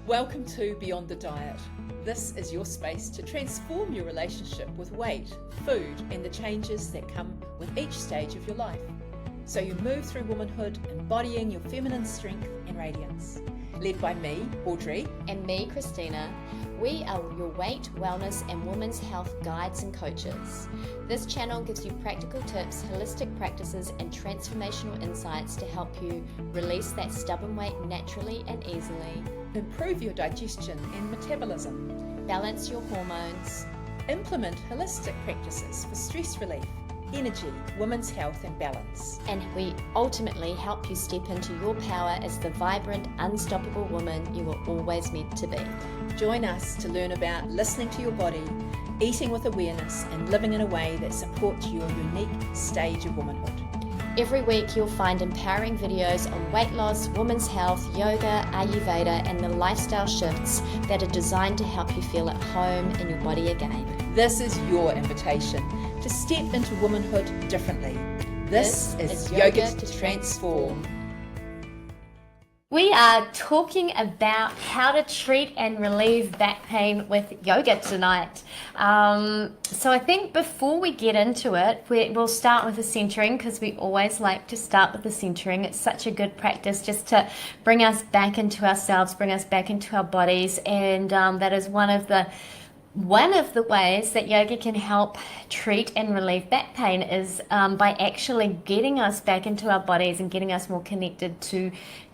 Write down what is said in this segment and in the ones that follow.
Welcome to Beyond the Diet. This is your space to transform your relationship with weight, food, and the changes that come with each stage of your life, so you move through womanhood embodying your feminine strength and radiance. Led by me, Audrey, and me, Kristina, we are your weight, wellness, and women's health guides and coaches. This channel gives you practical tips, holistic practices, and transformational insights to help you release that stubborn weight naturally and easily, improve your digestion and metabolism, balance your hormones, implement holistic practices for stress relief, energy, women's health and balance. And we ultimately help you step into your power as the vibrant, unstoppable woman you were always meant to be. Join us to learn about listening to your body, eating with awareness, and living in a way that supports your unique stage of womanhood. Every week you'll find empowering videos on weight loss, women's health, yoga, Ayurveda, and the lifestyle shifts that are designed to help you feel at home in your body again. This is your invitation to step into womanhood differently. This is Yoga to Transform. We are talking about how to treat and relieve back pain with yoga tonight. So I think before we get into it, we'll start with the centering, because we always like to start with the centering. It's such a good practice just to bring us back into ourselves, bring us back into our bodies, and that is one of the ways that yoga can help treat and relieve back pain is by actually getting us back into our bodies and getting us more connected to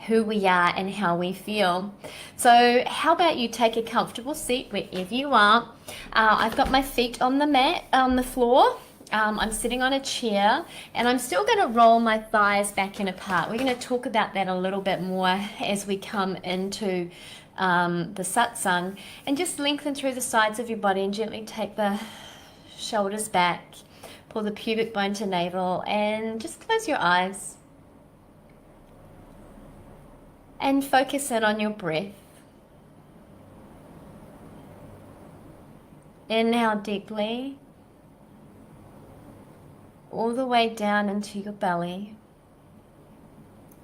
who we are and how we feel. So how about you take a comfortable seat wherever you are. I've got my feet on the mat, on the floor. I'm sitting on a chair, and I'm still going to roll my thighs back and apart. We're going to talk about that a little bit more as we come into the satsang, and just lengthen through the sides of your body and gently take the shoulders back, pull the pubic bone to navel, and just close your eyes and focus in on your breath. Inhale deeply all the way down into your belly,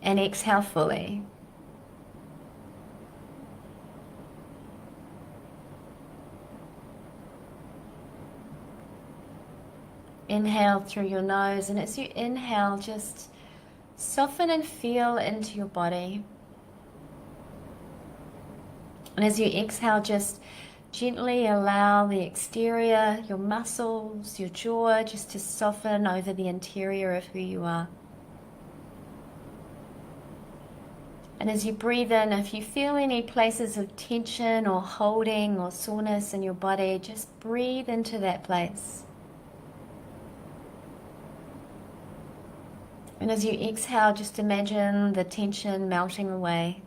and exhale fully. Inhale through your nose, and as you inhale, just soften and feel into your body. And as you exhale, just gently allow the exterior, your muscles, your jaw, just to soften over the interior of who you are. And as you breathe in, if you feel any places of tension or holding or soreness in your body, just breathe into that place. And as you exhale, just imagine the tension melting away.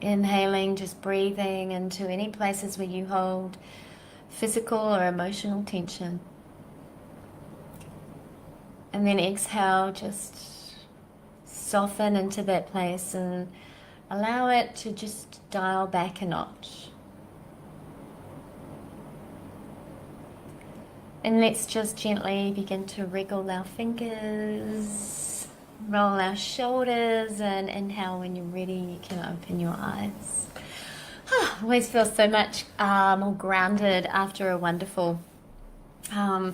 Inhaling, just breathing into any places where you hold physical or emotional tension. And then exhale, just soften into that place and allow it to just dial back a notch. And let's just gently begin to wriggle our fingers, roll our shoulders, and inhale. When you're ready, you can open your eyes. Always feel so much more grounded after a wonderful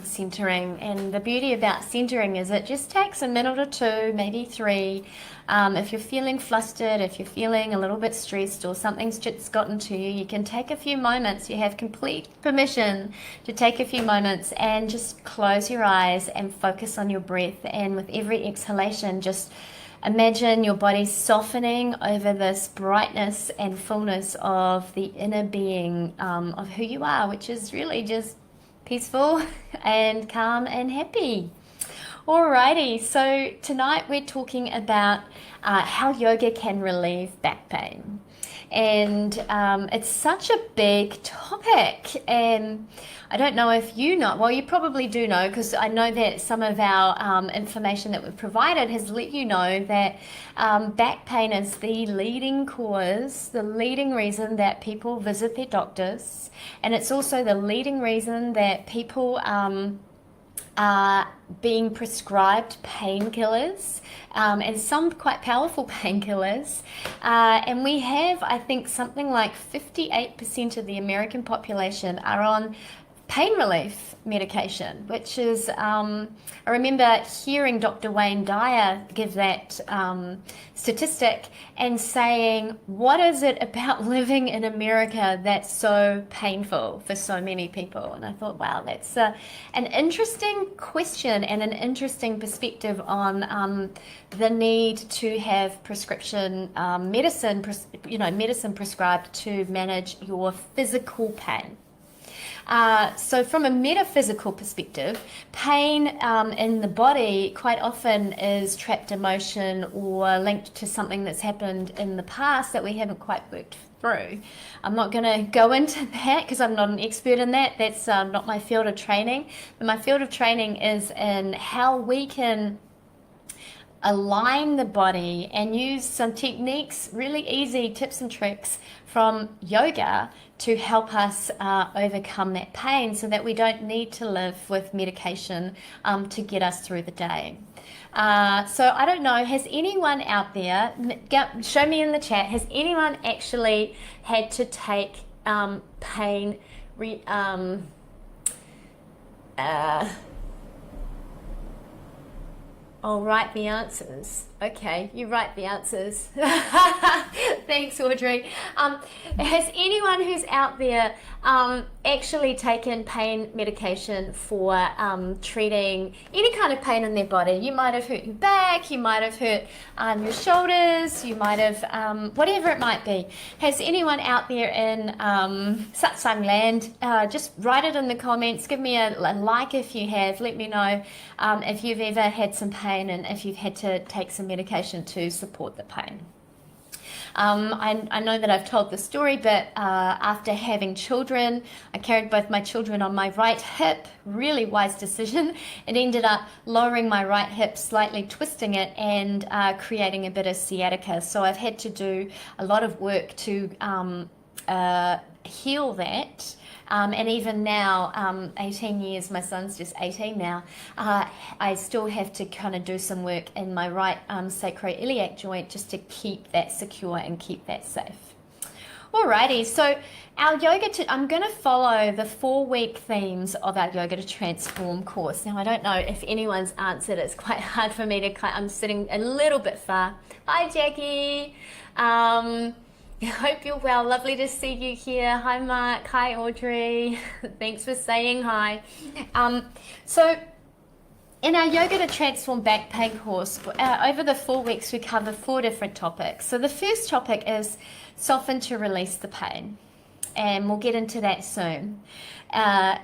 centering. And the beauty about centering is it just takes a minute or two, maybe 3. If you're feeling flustered, if you're feeling a little bit stressed or something's just gotten to you, you can take a few moments. You have complete permission to take a few moments and just close your eyes and focus on your breath. And with every exhalation, just imagine your body softening over this brightness and fullness of the inner being of who you are, which is really just peaceful and calm and happy. Alrighty, so tonight we're talking about how yoga can relieve back pain. And it's such a big topic, and I don't know if you know, well, you probably do know, because I know that some of our information that we've provided has let you know that back pain is the leading cause, the leading reason that people visit their doctors, and it's also the leading reason that people are being prescribed painkillers, and some quite powerful painkillers. And we have, I think, something like 58% of the American population are on pain relief medication, which is, I remember hearing Dr. Wayne Dyer give that statistic and saying, what is it about living in America that's so painful for so many people? And I thought, wow, that's an interesting question and an interesting perspective on the need to have prescription medicine prescribed to manage your physical pain. So from a metaphysical perspective, pain in the body quite often is trapped emotion or linked to something that's happened in the past that we haven't quite worked through. I'm not going to go into that because I'm not an expert in that. That's not my field of training. But my field of training is in how we can align the body and use some techniques, really easy tips and tricks from yoga to help us overcome that pain so that we don't need to live with medication to get us through the day. So I don't know, has anyone out there, show me in the chat, has anyone actually had to take pain I'll write the answers. Okay, you write the answers. Thanks, Audrey. Has anyone who's out there actually taken pain medication for treating any kind of pain in their body? You might have hurt your back, you might have hurt your shoulders, you might have, whatever it might be. Has anyone out there in Satsang land? Just write it in the comments. Give me a like if you have. Let me know if you've ever had some pain and if you've had to take some medication to support the pain. I know that I've told the story, but after having children, I carried both my children on my right hip. Really wise decision. It ended up lowering my right hip, slightly twisting it, and creating a bit of sciatica. So I've had to do a lot of work to heal that. And even now, 18 years, my son's just 18 now, I still have to kind of do some work in my right sacroiliac joint just to keep that secure and keep that safe. Alrighty, so our yoga, I'm going to follow the 4-week themes of our Yoga to Transform course. Now, I don't know if anyone's answered. It's quite hard for me to, I'm sitting a little bit far. Hi, Jackie. I hope you're well. Lovely to see you here. Hi, Mark. Hi, Audrey. Thanks for saying hi. So in our Yoga to Transform back pain course, over the 4 weeks, we cover 4 different topics. So the first topic is soften to release the pain. And we'll get into that soon,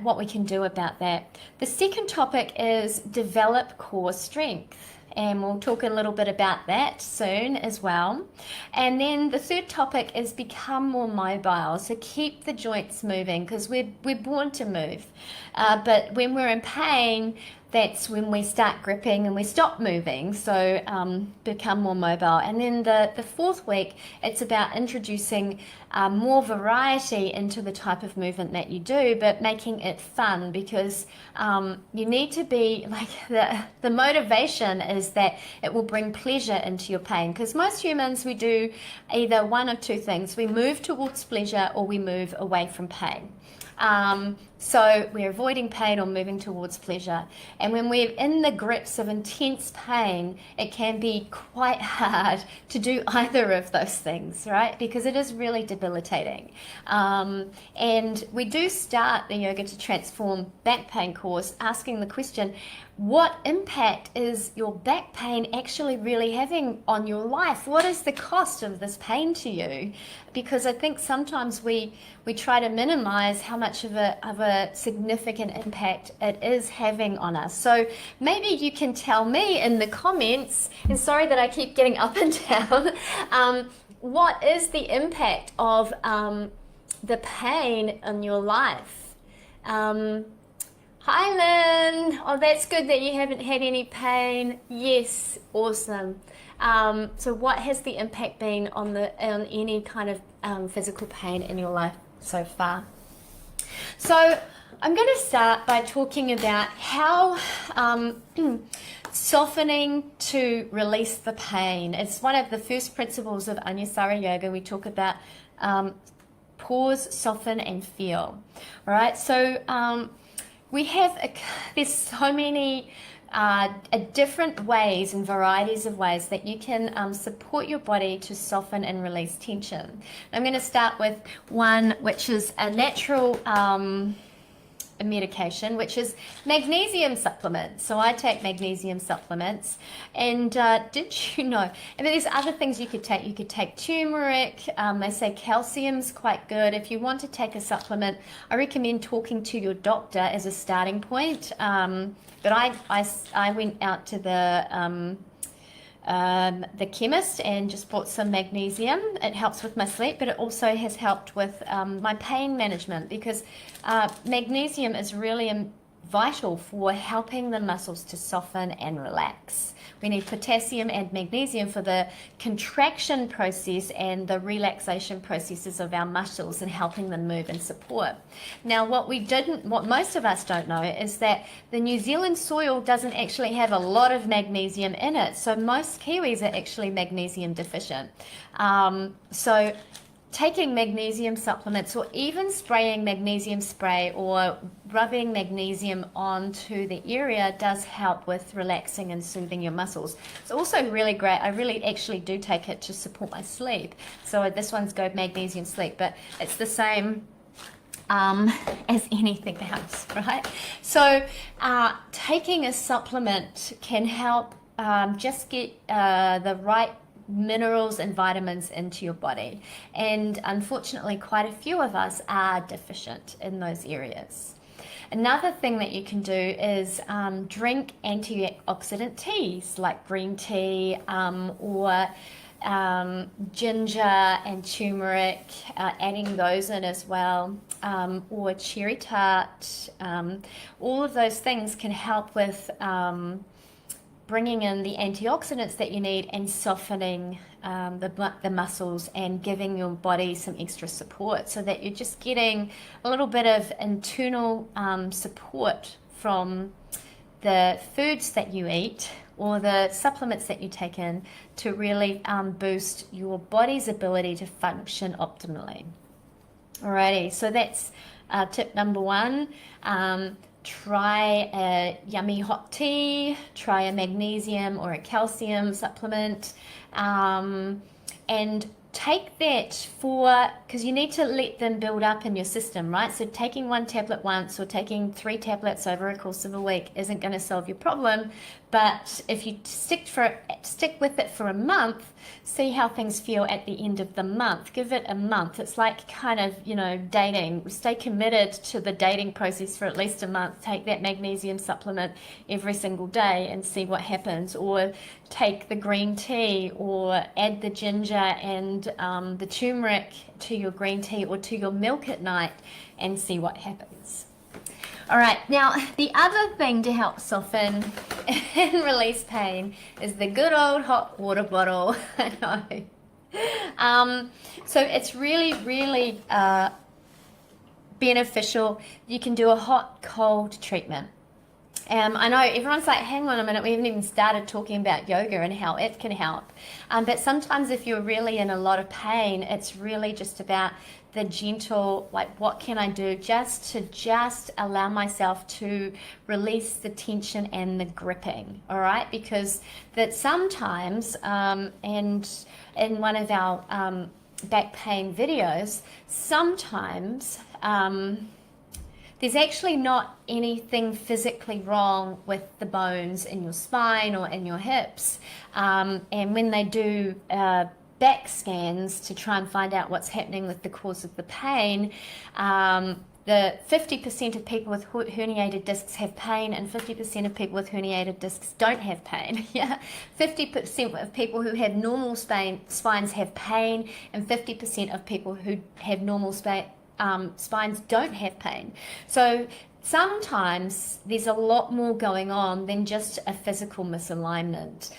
what we can do about that. The second topic is develop core strength. And we'll talk a little bit about that soon as well. And then the third topic is become more mobile. So keep the joints moving because we're born to move. But when we're in pain, that's when we start gripping and we stop moving. So become more mobile. And then the 4th week, it's about introducing more variety into the type of movement that you do, but making it fun because you need to be like the motivation is that it will bring pleasure into your pain. Because most humans, we do either one of 2 things. We move towards pleasure or we move away from pain. So we're avoiding pain or moving towards pleasure. And when we're in the grips of intense pain, it can be quite hard to do either of those things, right? Because it is really debilitating. And we do start the Yoga to Transform back pain course asking the question, what impact is your back pain actually really having on your life? What is the cost of this pain to you? Because I think sometimes we try to minimize how much of a the significant impact it is having on us. So maybe you can tell me in the comments, and sorry that I keep getting up and down, what is the impact of the pain in your life? Hi Lynn, oh that's good that you haven't had any pain. Yes, awesome. So what has the impact been on any kind of physical pain in your life so far? So I'm going to start by talking about how softening to release the pain. It's one of the first principles of Anusara Yoga. We talk about pause, soften, and feel. All right, so we have there's so many different ways and varieties of ways that you can support your body to soften and release tension. I'm going to start with one which is a natural medication, which is magnesium supplements. So I take magnesium supplements, and did you know, and there's other things you could take. You could take turmeric. They say calcium's quite good. If you want to take a supplement, I recommend talking to your doctor as a starting point. But I went out to the chemist and just bought some magnesium. It helps with my sleep, but it also has helped with my pain management, because magnesium is really vital for helping the muscles to soften and relax. We need potassium and magnesium for the contraction process and the relaxation processes of our muscles and helping them move and support. Now, what most of us don't know is that the New Zealand soil doesn't actually have a lot of magnesium in it. So most Kiwis are actually magnesium deficient. So taking magnesium supplements, or even spraying magnesium spray or rubbing magnesium onto the area, does help with relaxing and soothing your muscles. It's also really great. I really actually do take it to support my sleep. So this one's Go Magnesium Sleep, but it's the same as anything else, right? So taking a supplement can help just get the right minerals and vitamins into your body, and unfortunately quite a few of us are deficient in those areas. Another thing that you can do is drink antioxidant teas like green tea or ginger and turmeric, adding those in as well, or cherry tart. All of those things can help with bringing in the antioxidants that you need and softening the muscles and giving your body some extra support, so that you're just getting a little bit of internal support from the foods that you eat or the supplements that you take in to really boost your body's ability to function optimally. Alrighty, so that's tip number one. Try a yummy hot tea, try a magnesium or a calcium supplement, and take that because you need to let them build up in your system, right? So taking one tablet once or taking 3 tablets over a course of a week isn't going to solve your problem. But if you stick with it for a month, see how things feel at the end of the month. Give it a month. It's like kind of, dating. Stay committed to the dating process for at least a month. Take that magnesium supplement every single day and see what happens. Or take the green tea, or add the ginger and the turmeric to your green tea or to your milk at night and see what happens. All right, now the other thing to help soften and release pain is the good old hot water bottle. I know. So it's really, really beneficial. You can do a hot-cold treatment. I know everyone's like, hang on a minute, we haven't even started talking about yoga and how it can help. But sometimes if you're really in a lot of pain, it's really just about the gentle, like, what can I do just to allow myself to release the tension and the gripping, all right? Because that sometimes, and in one of our back pain videos, sometimes there's actually not anything physically wrong with the bones in your spine or in your hips. And when they do back scans to try and find out what's happening with the cause of the pain, the 50% of people with herniated discs have pain, and 50% of people with herniated discs don't have pain. Yeah, 50% of people who have normal spines have pain, and 50% of people who have normal spines don't have pain. So sometimes there's a lot more going on than just a physical misalignment,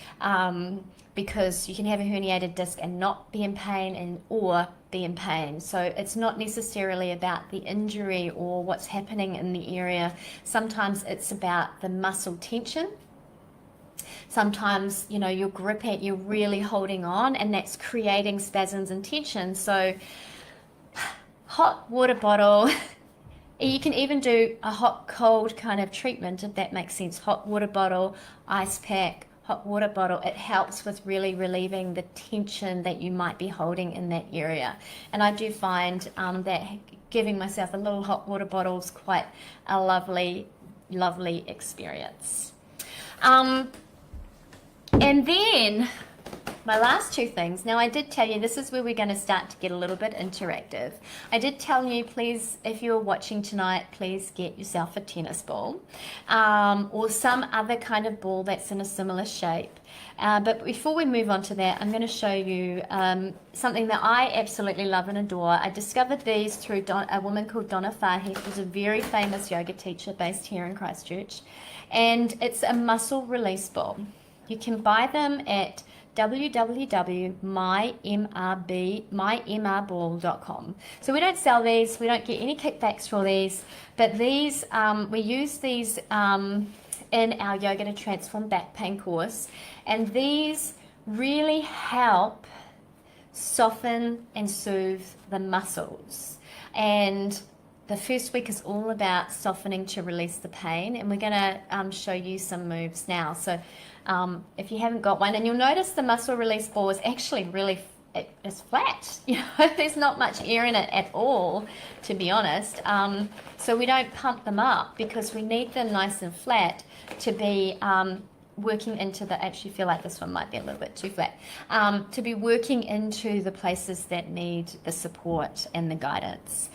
because you can have a herniated disc and not be in pain, or be in pain. So it's not necessarily about the injury or what's happening in the area. Sometimes it's about the muscle tension. Sometimes, you're gripping, you're really holding on, and that's creating spasms and tension. So hot water bottle. You can even do a hot cold kind of treatment, if that makes sense. Hot water bottle, ice pack, hot water bottle. It helps with really relieving the tension that you might be holding in that area. And I do find that giving myself a little hot water bottle is quite a lovely experience. And then my last two things. Now, I did tell you this is where we're going to start to get a little bit interactive. I did tell you, please, if you're watching tonight, please get yourself a tennis ball, or some other kind of ball that's in a similar shape. But before we move on to that, I'm going to show you something that I absolutely love and adore. I discovered these through a woman called Donna Fahy, who's a very famous yoga teacher based here in Christchurch. And it's a muscle release ball. You can buy them at www.myball.com. So we don't sell these, we don't get any kickbacks for these, but these, we use these in our Yoga to Transform Back Pain course, and these really help soften and soothe the muscles. And the first week is all about softening to release the pain, and we're going to show you some moves now. So if you haven't got one, and you'll notice the muscle release ball is actually it's flat. There's not much air in it at all, to be honest. So we don't pump them up because we need them nice and flat to be working into the, actually feel like this one might be a little bit too flat, to be working into the places that need the support and the guidance.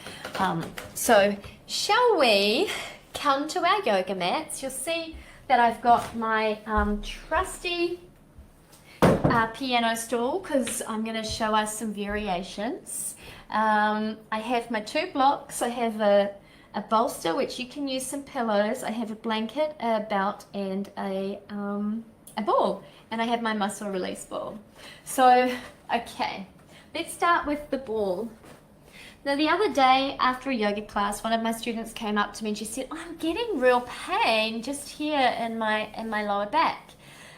So shall we come to our yoga mats? You'll see that I've got my trusty piano stool, because I'm going to show us some variations. I have my 2 blocks. I have a bolster, which you can use some pillows. I have a blanket, a belt, and a ball. And I have my muscle release ball. So, okay, let's start with the ball. Now, the other day after a yoga class, one of my students came up to me and she said, I'm getting real pain just here in my lower back.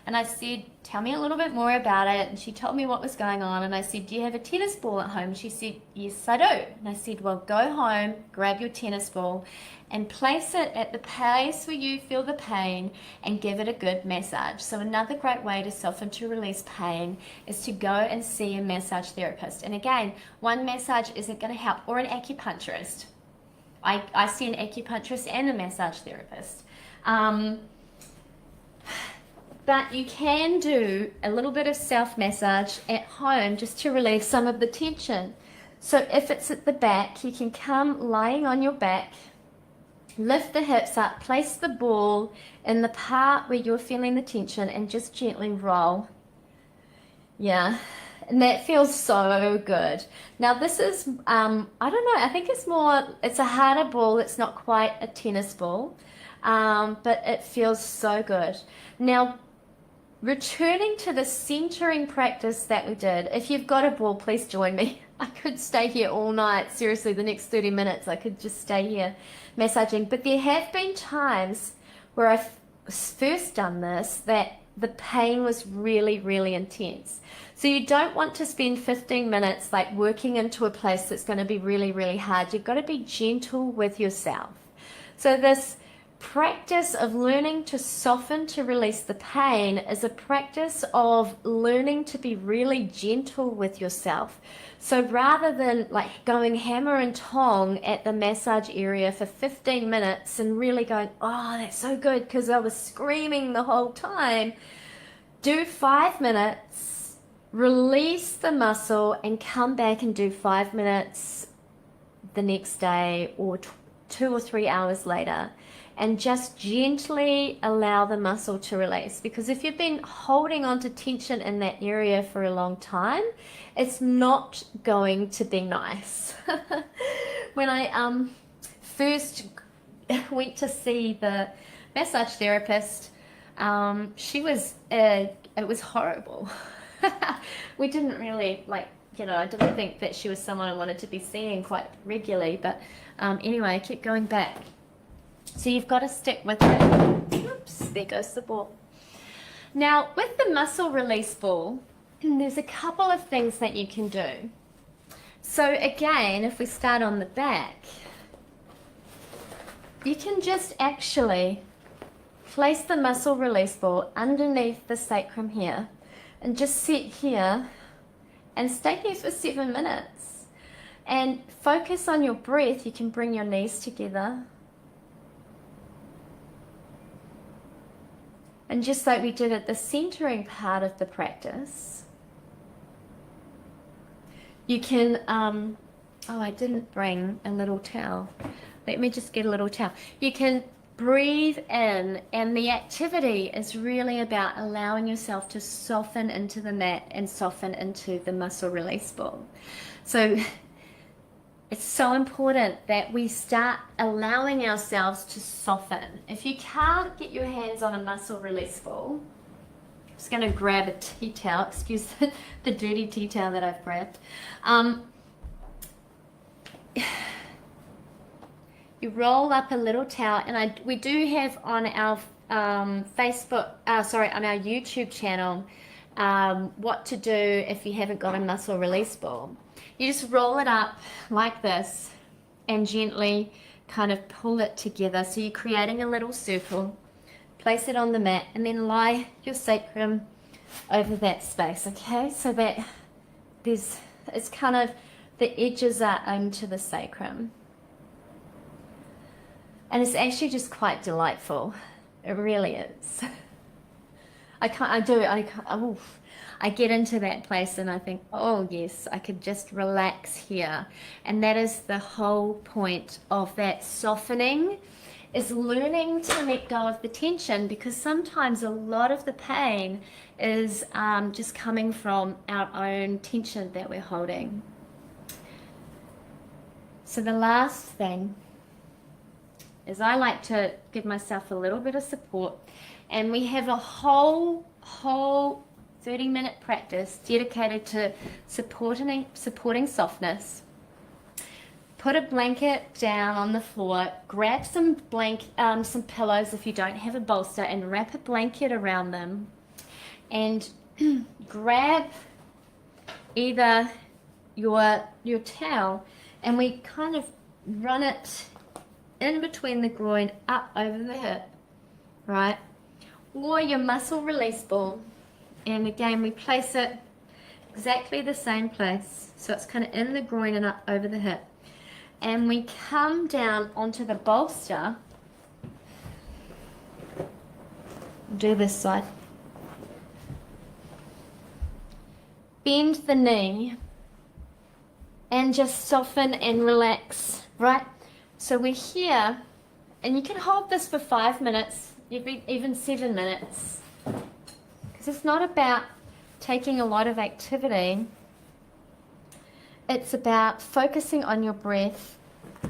And I said, tell me a little bit more about it. And she told me what was going on. And I said, do you have a tennis ball at home? She said, yes, I do. And I said, well, go home, grab your tennis ball and place it at the place where you feel the pain and give it a good massage. So another great way to soften to release pain is to go and see a massage therapist. And again, one massage isn't going to help, or an acupuncturist. I see an acupuncturist and a massage therapist. But you can do a little bit of self-massage at home just to relieve some of the tension. So if it's at the back, you can come lying on your back, lift the hips up, place the ball in the part where you're feeling the tension and just gently roll. Yeah, and that feels so good. Now this is, I don't know, I think it's a harder ball. It's not quite a tennis ball, but it feels so good. Now, returning to the centering practice that we did, if you've got a ball, please join me. I could stay here all night. Seriously, the next 30 minutes, I could just stay here massaging. But there have been times where I've first done this that the pain was really, really intense. So you don't want to spend 15 minutes like working into a place that's going to be really, really hard. You've got to be gentle with yourself. So this practice of learning to soften to release the pain is a practice of learning to be really gentle with yourself. So rather than like going hammer and tong at the massage area for 15 minutes and really going, oh, that's so good because I was screaming the whole time, do 5 minutes, release the muscle and come back and do 5 minutes the next day, or 2 or 3 hours later, and just gently allow the muscle to release. Because if you've been holding on to tension in that area for a long time, it's not going to be nice. When I first went to see the massage therapist, it was horrible. We didn't really I didn't think that she was someone I wanted to be seeing quite regularly, but anyway, I kept going back. So you've got to stick with it. Oops, there goes the ball. Now, with the muscle release ball, there's a couple of things that you can do. So again, if we start on the back, you can just actually place the muscle release ball underneath the sacrum here and just sit here and stay here for 7 minutes and focus on your breath. You can bring your knees together. And just like we did at the centering part of the practice, you can, I didn't bring a little towel. Let me just get a little towel. You can breathe in, and the activity is really about allowing yourself to soften into the mat and soften into the muscle release ball. So it's so important that we start allowing ourselves to soften. If you can't get your hands on a muscle release ball, I'm just going to grab a tea towel. Excuse the dirty tea towel that I've grabbed. You roll up a little towel, and we do have on our on our YouTube channel what to do if you haven't got a muscle release ball. You just roll it up like this and gently kind of pull it together. So you're creating a little circle, place it on the mat, and then lie your sacrum over that space, okay? So that it's kind of, the edges are into the sacrum. And it's actually just quite delightful. It really is. I get into that place and I think, oh yes, I could just relax here. And that is the whole point of that softening, is learning to let go of the tension, because sometimes a lot of the pain is just coming from our own tension that we're holding. So the last thing is I like to give myself a little bit of support, and we have a whole 30-minute practice dedicated to supporting softness. Put a blanket down on the floor, grab some pillows if you don't have a bolster, and wrap a blanket around them, and grab either your towel, and we kind of run it in between the groin up over the hip, right? Or your muscle release ball, and again we place it exactly the same place, so it's kind of in the groin and up over the hip, and we come down onto the bolster. Do this side. Bend the knee and just soften and relax, right? So we're here, and you can hold this for 5 minutes, even 7 minutes, because it's not about taking a lot of activity. It's about focusing on your breath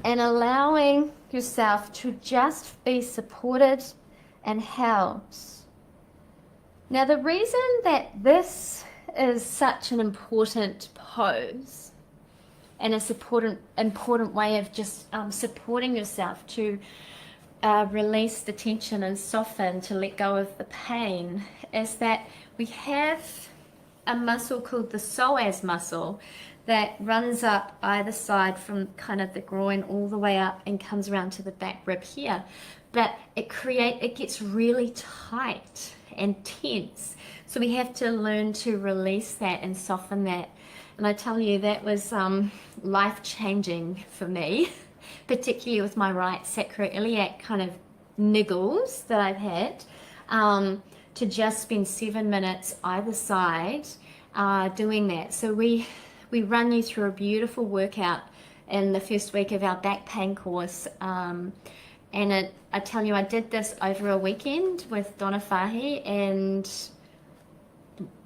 and allowing yourself to just be supported and held. Now, the reason that this is such an important pose, and it's an important way of just supporting yourself to release the tension and soften, to let go of the pain, is that we have a muscle called the psoas muscle that runs up either side from kind of the groin all the way up and comes around to the back rib here. But it gets really tight and tense. So we have to learn to release that and soften that. And I tell you, that was life-changing for me, particularly with my right sacroiliac kind of niggles that I've had, to just spend 7 minutes either side doing that. So we run you through a beautiful workout in the first week of our back pain course. I tell you, I did this over a weekend with Donna Fahy, and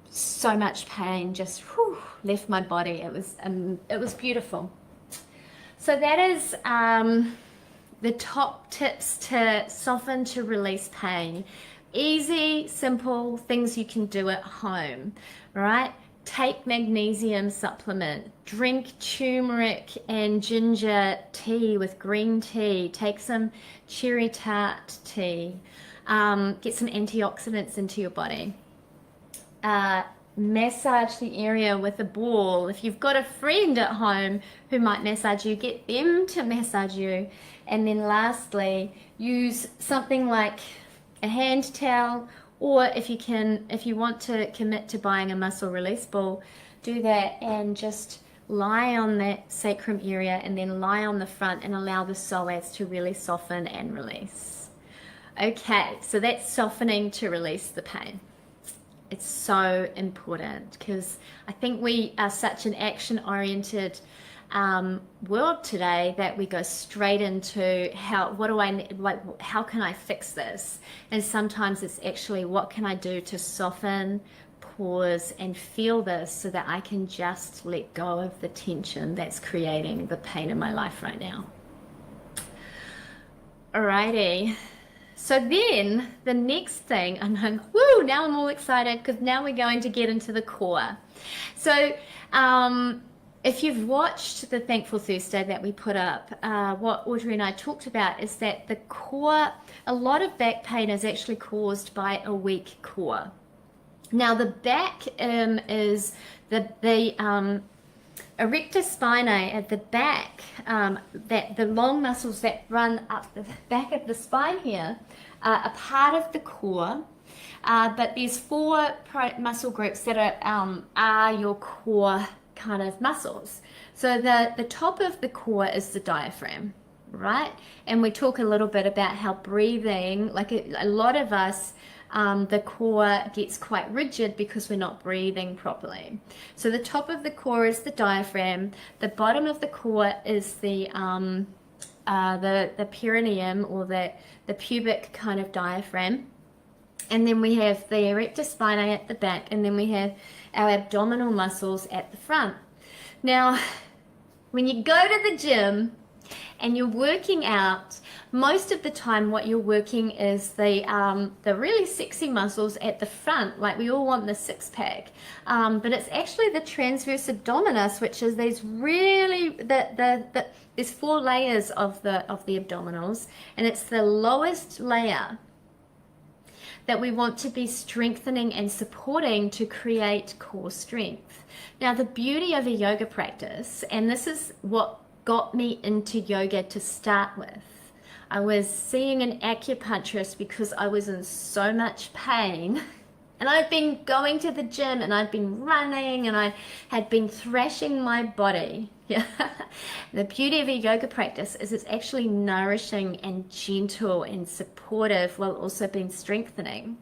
so much pain just left my body. It was beautiful. So that is the top tips to soften, to release pain. Easy, simple things you can do at home, right? Take magnesium supplement, drink turmeric and ginger tea with green tea, take some cherry tart tea, get some antioxidants into your body. Massage the area with a ball. If you've got a friend at home who might massage you, get them to massage you. And then lastly, use something like a hand towel, or if you want to commit to buying a muscle release ball, do that and just lie on that sacrum area and then lie on the front and allow the psoas to really soften and release. Okay, so that's softening to release the pain. It's so important because I think we are such an action-oriented world today that we go straight into how can I fix this? And sometimes it's actually, what can I do to soften, pause, and feel this so that I can just let go of the tension that's creating the pain in my life right now. Alrighty. So then the next thing, and now I'm all excited because now we're going to get into the core. So if you've watched the Thankful Thursday that we put up, what Audrey and I talked about is that the core, a lot of back pain is actually caused by a weak core. Now the back is the erector spinae at the back, that the long muscles that run up the back of the spine here are a part of the core, but there's four muscle groups that are your core kind of muscles. So the top of the core is the diaphragm, right? And we talk a little bit about how breathing, like a lot of us, the core gets quite rigid because we're not breathing properly. So the top of the core is the diaphragm. The bottom of the core is the perineum, or the pubic kind of diaphragm. And then we have the erector spinae at the back, and then we have our abdominal muscles at the front. Now, when you go to the gym and you're working out, most of the time what you're working is the really sexy muscles at the front, like we all want the six-pack, but it's actually the transverse abdominis, which is these really there's four layers of the abdominals, and it's the lowest layer that we want to be strengthening and supporting to create core strength. Now, the beauty of a yoga practice, and this is what got me into yoga to start with, I was seeing an acupuncturist because I was in so much pain, and I'd been going to the gym and I'd been running and I had been thrashing my body. Yeah. The beauty of a yoga practice is it's actually nourishing and gentle and supportive while also being strengthening.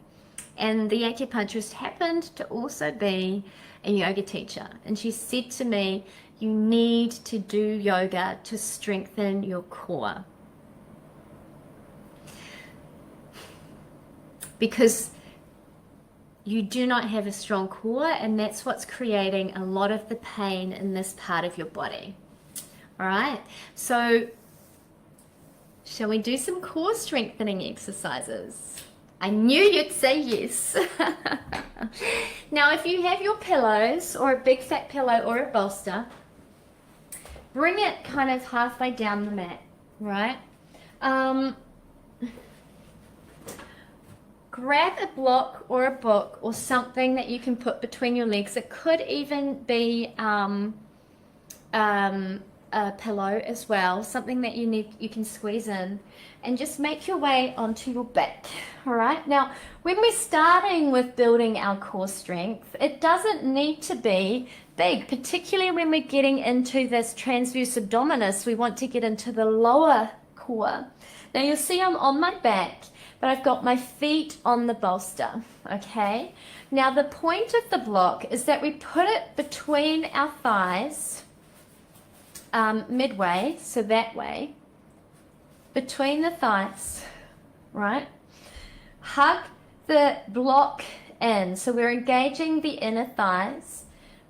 And the acupuncturist happened to also be a yoga teacher, and she said to me, you need to do yoga to strengthen your core, because you do not have a strong core, and that's what's creating a lot of the pain in this part of your body. All right, so shall we do some core strengthening exercises? I knew you'd say yes. Now, if you have your pillows or a big fat pillow or a bolster, bring it kind of halfway down the mat, right? Grab a block or a book or something that you can put between your legs. It could even be a pillow as well, something that you can squeeze in, and just make your way onto your back. All right, now when we're starting with building our core strength, it doesn't need to be big, particularly when we're getting into this transverse abdominis. We want to get into the lower core. Now you'll see I'm on my back, but I've got my feet on the bolster, okay? Now the point of the block is that we put it between our thighs, midway, so that way, between the thighs, right? Hug the block in, so we're engaging the inner thighs.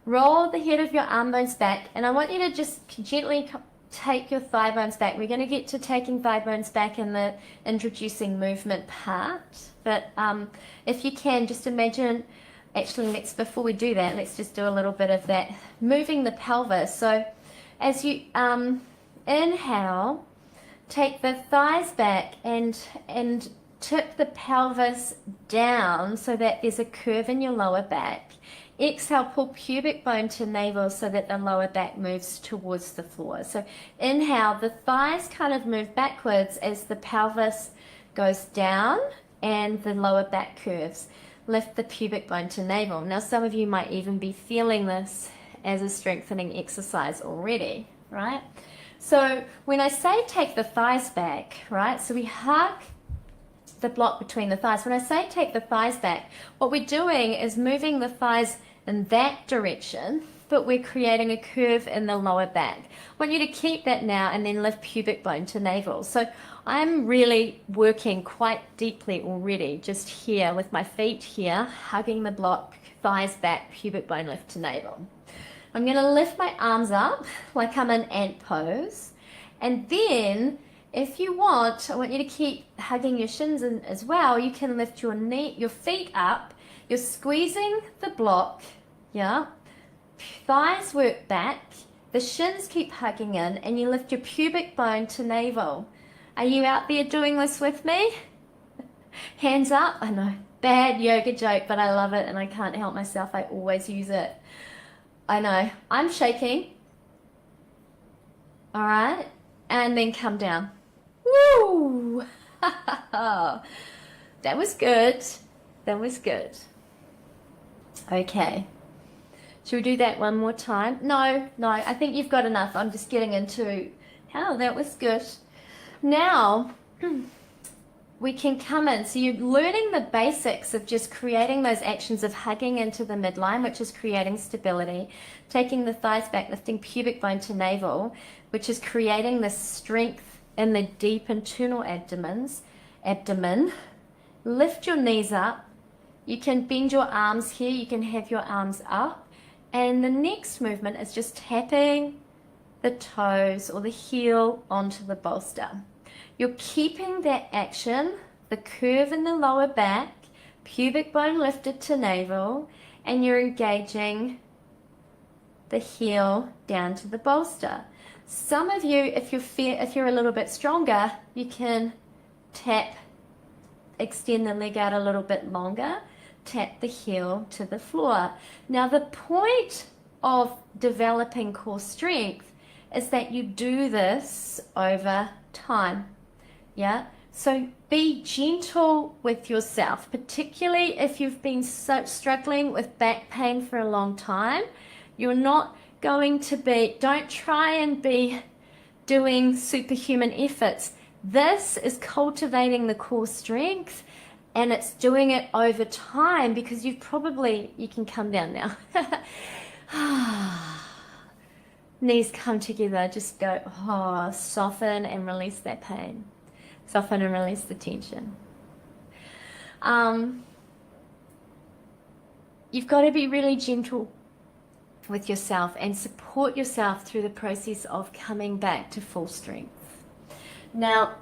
Roll the head of your arm bones back, and I want you to just gently take your thigh bones back. We're going to get to taking thigh bones back in the introducing movement part, but if you can, just imagine, actually before we do that, let's just do a little bit of that, moving the pelvis. So as you inhale, take the thighs back and tip the pelvis down so that there's a curve in your lower back. Exhale, pull pubic bone to navel so that the lower back moves towards the floor. So inhale, the thighs kind of move backwards as the pelvis goes down and the lower back curves. Lift the pubic bone to navel. Now some of you might even be feeling this as a strengthening exercise already, right? So when I say take the thighs back, right, so we hug the block between the thighs. When I say take the thighs back, what we're doing is moving the thighs in that direction, but we're creating a curve in the lower back. I want you to keep that now and then lift pubic bone to navel. So I'm really working quite deeply already, just here with my feet here, hugging the block, thighs back, pubic bone lift to navel. I'm going to lift my arms up like I'm in ant pose, and then if you want, I want you to keep hugging your shins in as well. You can lift your feet up. You're squeezing the block, yeah? Thighs work back. The shins keep hugging in, and you lift your pubic bone to navel. Are you out there doing this with me? Hands up. I know, bad yoga joke, but I love it, and I can't help myself. I always use it. I know. I'm shaking. All right, and then come down. Woo! That was good. That was good. Okay. Should we do that one more time? No, I think you've got enough. I'm just getting into, that was good. Now, we can come in. So you're learning the basics of just creating those actions of hugging into the midline, which is creating stability, taking the thighs back, lifting pubic bone to navel, which is creating the strength in the deep internal abdomen. Lift your knees up. You can bend your arms here. You can have your arms up. And the next movement is just tapping the toes or the heel onto the bolster. You're keeping that action, the curve in the lower back, pubic bone lifted to navel, and you're engaging the heel down to the bolster. Some of you, if you're a little bit stronger, you can extend the leg out a little bit longer, tap the heel to the floor. Now the point of developing core strength is that you do this over time. Yeah, so be gentle with yourself, particularly if you've been struggling with back pain for a long time. You're not going to don't try and be doing superhuman efforts. This is cultivating the core strength, and it's doing it over time because you can come down now. Knees come together, just go, soften and release that pain. Soften and release the tension. You've got to be really gentle with yourself and support yourself through the process of coming back to full strength. Now,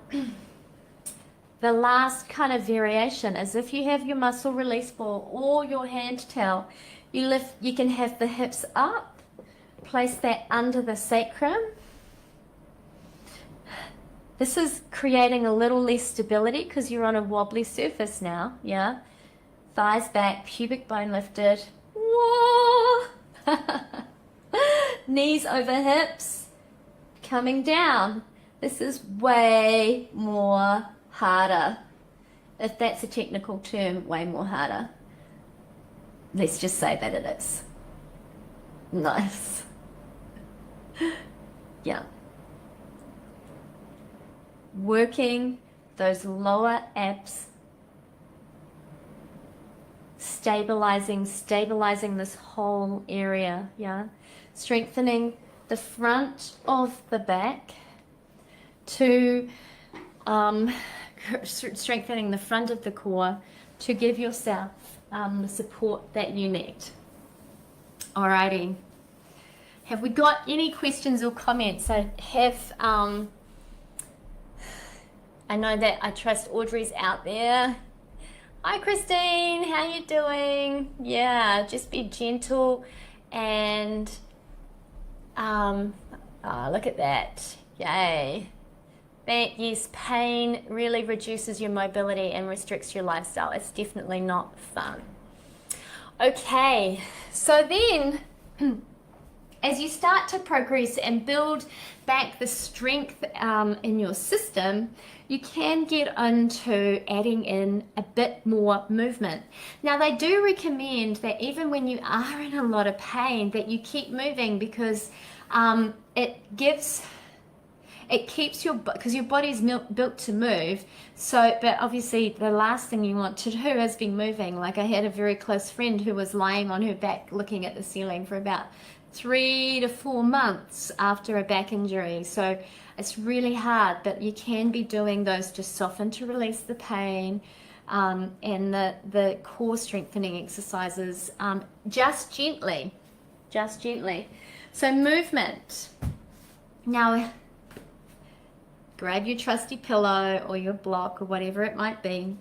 the last kind of variation is if you have your muscle release ball or your hand towel, you can have the hips up, place that under the sacrum. This is creating a little less stability because you're on a wobbly surface now, yeah? Thighs back, pubic bone lifted. Whoa! Knees over hips, coming down. This is way more harder. If that's a technical term, way more harder. Let's just say that it is. Nice. Yeah. Working those lower abs, stabilizing this whole area, yeah? Strengthening the front of the back to strengthening the front of the core to give yourself the support that you need. Alrighty. Have we got any questions or comments? I have, I know that I trust Audrey's out there. Hi Christine, how you doing? Yeah, just be gentle and look at that. Yay. Yes, pain really reduces your mobility and restricts your lifestyle. It's definitely not fun. Okay, so then as you start to progress and build back the strength in your system, you can get into adding in a bit more movement. Now, they do recommend that even when you are in a lot of pain, that you keep moving, because it keeps because your body's built to move. So, but obviously the last thing you want to do is be moving. Like, I had a very close friend who was lying on her back looking at the ceiling for about 3 to 4 months after a back injury. So it's really hard, but you can be doing those to soften, to release the pain, and the core strengthening exercises, just gently. So movement. Now, grab your trusty pillow or your block or whatever it might be.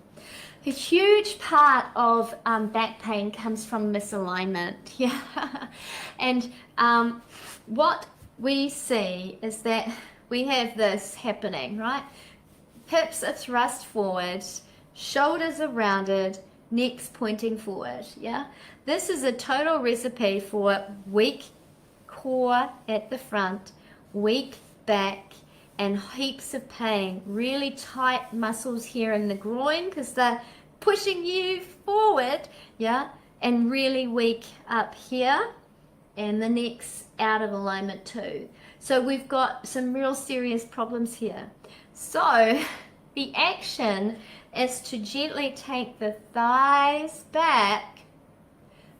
A huge part of back pain comes from misalignment. Yeah. And what we see is that we have this happening, right? Hips are thrust forward, shoulders are rounded, necks pointing forward. Yeah. This is a total recipe for weak core at the front, weak back, and heaps of pain. Really tight muscles here in the groin because they're pushing you forward, yeah, and really weak up here, and the neck's out of alignment too. So we've got some real serious problems here. So the action is to gently take the thighs back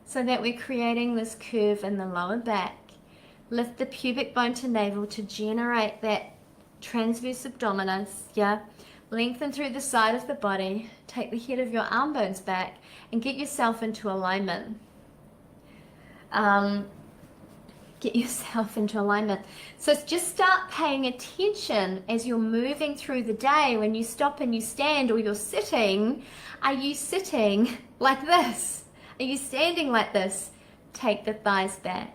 so that we're creating this curve in the lower back. Lift the pubic bone to navel to generate that transverse abdominis, yeah. Lengthen through the side of the body. Take the head of your arm bones back and get yourself into alignment. Get yourself into alignment. So just start paying attention as you're moving through the day. When you stop and you stand, or you're sitting, are you sitting like this? Are you standing like this? Take the thighs back.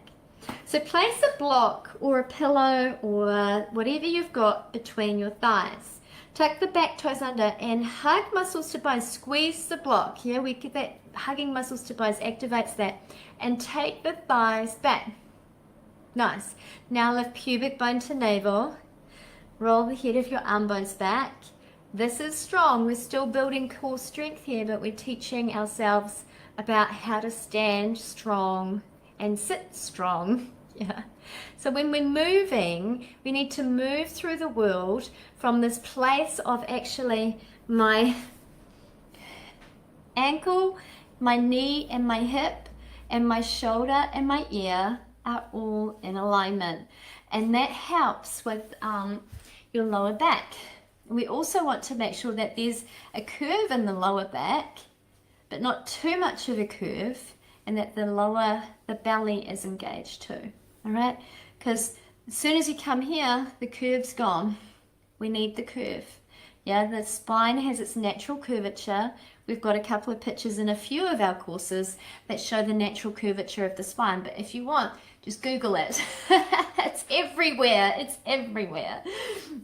So place a block or a pillow or whatever you've got between your thighs. Tuck the back toes under and hug muscles to bones. Squeeze the block. Yeah, we get that hugging muscles to bones activates that. And take the thighs back. Nice. Now lift pubic bone to navel. Roll the head of your arm bones back. This is strong. We're still building core strength here, but we're teaching ourselves about how to stand strong and sit strong. Yeah. So when we're moving, we need to move through the world from this place of actually my ankle, my knee and my hip, and my shoulder and my ear are all in alignment. And that helps with your lower back. We also want to make sure that there's a curve in the lower back, but not too much of a curve, and that the belly is engaged too. All right, because as soon as you come here, the curve's gone. We need the curve. Yeah, the spine has its natural curvature. We've got a couple of pictures in a few of our courses that show the natural curvature of the spine, but if you want, just Google it. It's everywhere. It's everywhere.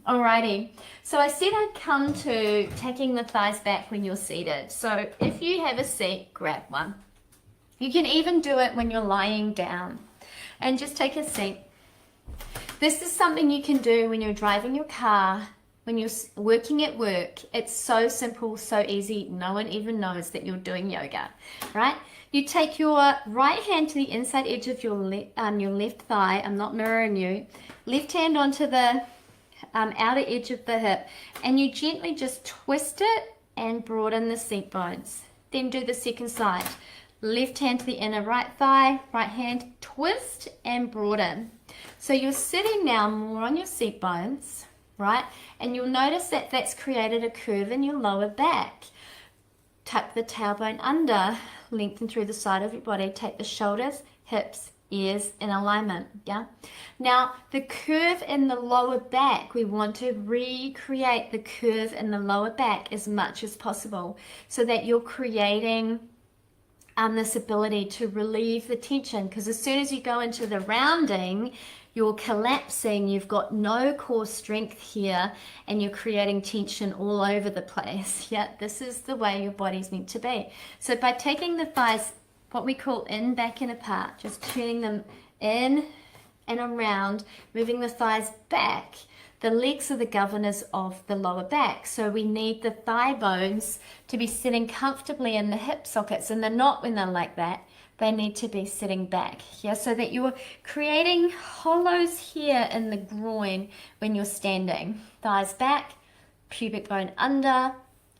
Alrighty. So I said I'd come to taking the thighs back when you're seated. So if you have a seat, grab one. You can even do it when you're lying down. And just take a seat. This is something you can do when you're driving your car, when you're working at work. It's so simple, so easy. No one even knows that you're doing yoga, right? You take your right hand to the inside edge of your left thigh. I'm not mirroring you. Left hand onto the outer edge of the hip, and you gently just twist it and broaden the seat bones. Then do the second side. left hand to the inner right thigh, right hand, twist and broaden. So you're sitting now more on your seat bones, right? And you'll notice that that's created a curve in your lower back. Tuck the tailbone under, lengthen through the side of your body, take the shoulders, hips, ears in alignment, yeah? Now, the curve in the lower back, we want to recreate the curve in the lower back as much as possible so that you're creating this ability to relieve the tension, because as soon as you go into the rounding, you're collapsing, you've got no core strength here, and you're creating tension all over the place. Yeah, this is the way your body's meant to be. So by taking the thighs, what we call in, back, and apart, just turning them in and around, moving the thighs back, the legs are the governors of the lower back. So we need the thigh bones to be sitting comfortably in the hip sockets, and they're not when they're like that. They need to be sitting back, yeah, so that you're creating hollows here in the groin when you're standing. Thighs back, pubic bone under,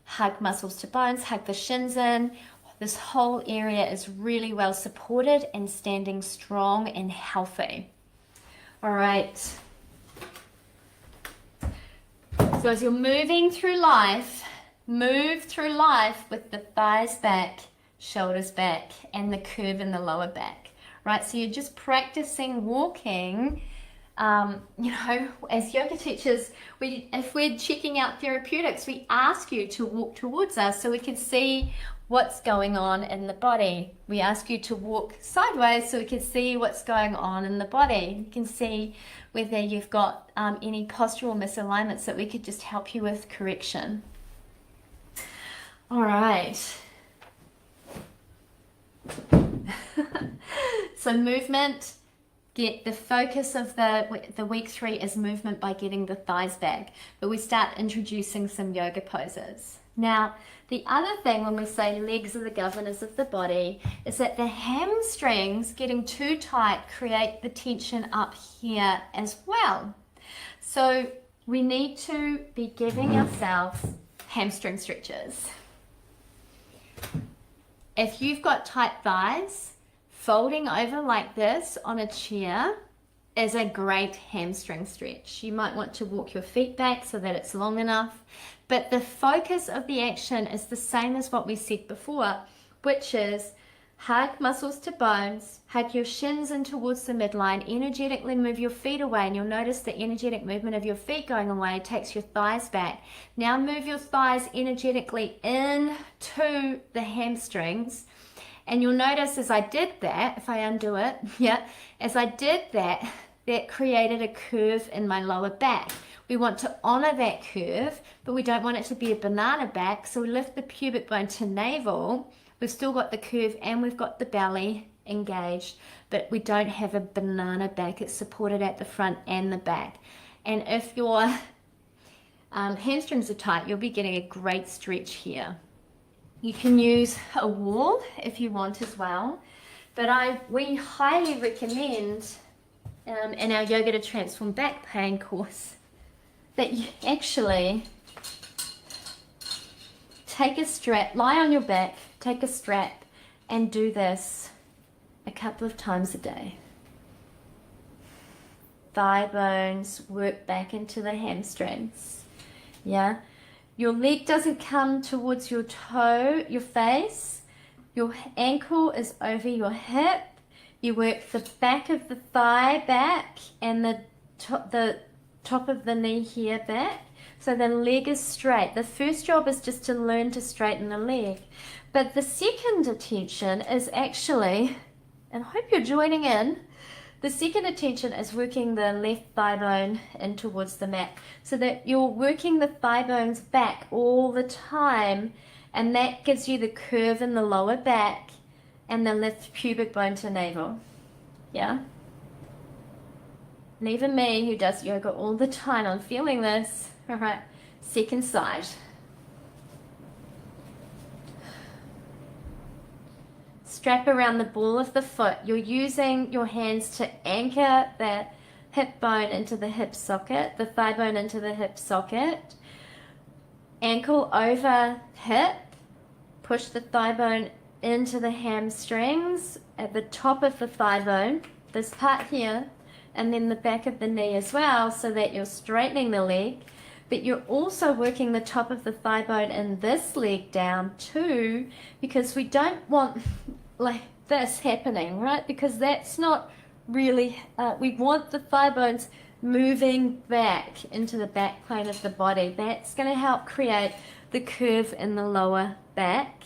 hug muscles to bones, hug the shins in. This whole area is really well supported and standing strong and healthy. All right. So as you're moving through life, move through life with the thighs back, shoulders back, and the curve in the lower back, right? So you're just practicing walking. You know, as yoga teachers, if we're checking out therapeutics, we ask you to walk towards us so we can see what's going on in the body. We ask you to walk sideways so we can see what's going on in the body. You can see whether you've got any postural misalignments that we could just help you with correction. All right. So movement, get the focus of the week 3 is movement by getting the thighs back, but we start introducing some yoga poses. Now, the other thing when we say legs are the governors of the body is that the hamstrings getting too tight create the tension up here as well. So we need to be giving ourselves hamstring stretches. If you've got tight thighs, folding over like this on a chair is a great hamstring stretch. You might want to walk your feet back so that it's long enough, but the focus of the action is the same as what we said before, which is hug muscles to bones, hug your shins in towards the midline, energetically move your feet away, and you'll notice the energetic movement of your feet going away takes your thighs back. Now move your thighs energetically into the hamstrings, and you'll notice as I did that, if I undo it, yeah, as I did that, that created a curve in my lower back. We want to honor that curve, but we don't want it to be a banana back, so we lift the pubic bone to navel. We've still got the curve and we've got the belly engaged, but we don't have a banana back. It's supported at the front and the back. And if your hamstrings are tight, you'll be getting a great stretch here. You can use a wall if you want as well, but we highly recommend in our Yoga to Transform Back Pain course that you actually take a strap, lie on your back, take a strap, and do this a couple of times a day. Thigh bones work back into the hamstrings. Yeah. Your leg doesn't come towards your toe, your face. Your ankle is over your hip. You work the back of the thigh back and the top of the knee here back. So the leg is straight. The first job is just to learn to straighten the leg. But the second attention is actually, and I hope you're joining in, the second attention is working the left thigh bone in towards the mat so that you're working the thigh bones back all the time, and that gives you the curve in the lower back and the lift pubic bone to navel. Yeah? And even me, who does yoga all the time, I'm feeling this. All right, second side. Strap around the ball of the foot. You're using your hands to anchor the hip bone into the hip socket, the thigh bone into the hip socket. Ankle over hip. Push the thigh bone into the hamstrings at the top of the thigh bone, this part here, and then the back of the knee as well, so that you're straightening the leg, but you're also working the top of the thigh bone and this leg down too, because we don't want like this happening, right? Because that's not really, we want the thigh bones moving back into the back plane of the body. That's going to help create the curve in the lower back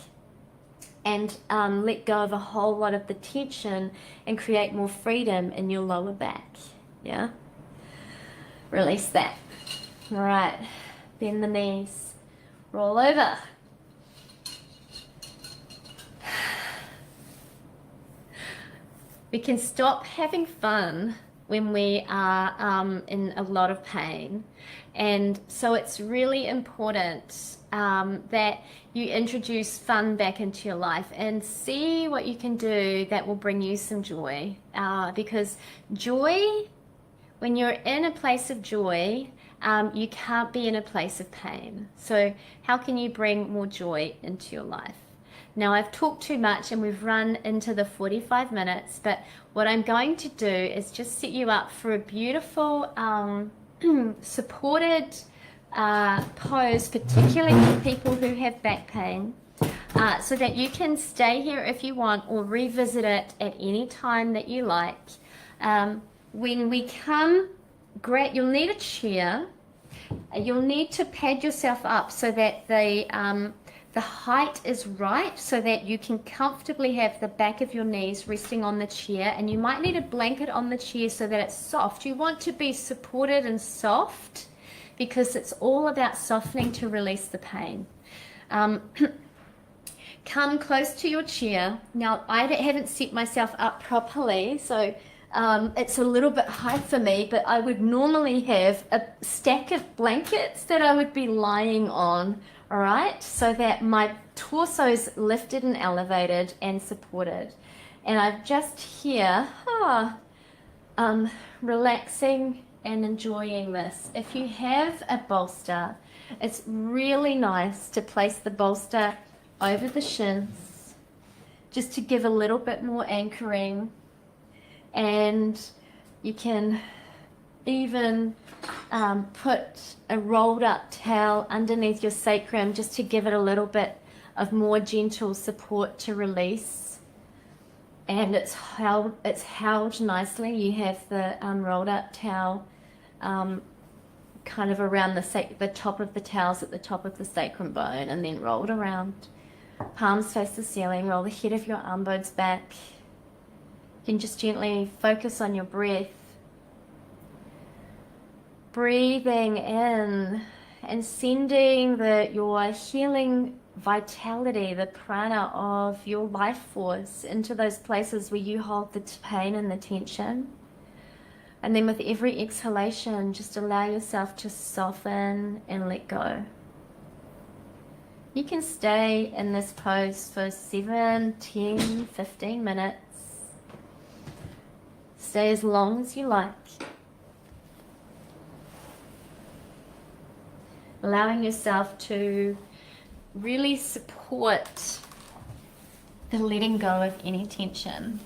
and let go of a whole lot of the tension and create more freedom in your lower back. Yeah, release that. All right, bend the knees, roll over. We can stop having fun when we are in a lot of pain, and so it's really important that you introduce fun back into your life and see what you can do that will bring you some joy, because joy, when you're in a place of joy, you can't be in a place of pain. So how can you bring more joy into your life? Now, I've talked too much and we've run into the 45 minutes, but what I'm going to do is just set you up for a beautiful supported pose, particularly for people who have back pain, so that you can stay here if you want or revisit it at any time that you like. When we come, great, you'll need a chair. You'll need to pad yourself up so that the height is right, so that you can comfortably have the back of your knees resting on the chair, and you might need a blanket on the chair so that it's soft. You want to be supported and soft because it's all about softening to release the pain. Come close to your chair. Now, I haven't set myself up properly, so it's a little bit high for me, but I would normally have a stack of blankets that I would be lying on, all right, so that my torso's lifted and elevated and supported. And I'm just here, relaxing and enjoying this. If you have a bolster, it's really nice to place the bolster over the shins, just to give a little bit more anchoring. And you can even put a rolled up towel underneath your sacrum just to give it a little bit of more gentle support to release. And it's held nicely. You have the rolled up towel kind of around the top of the towels at the top of the sacrum bone, and then rolled around. Palms face the ceiling. Roll the head of your arm bones back. You can just gently focus on your breath. Breathing in and sending your healing vitality, the prana of your life force, into those places where you hold the pain and the tension. And then with every exhalation, just allow yourself to soften and let go. You can stay in this pose for 7, 10, 15 minutes. Stay as long as you like. Allowing yourself to really support the letting go of any tension.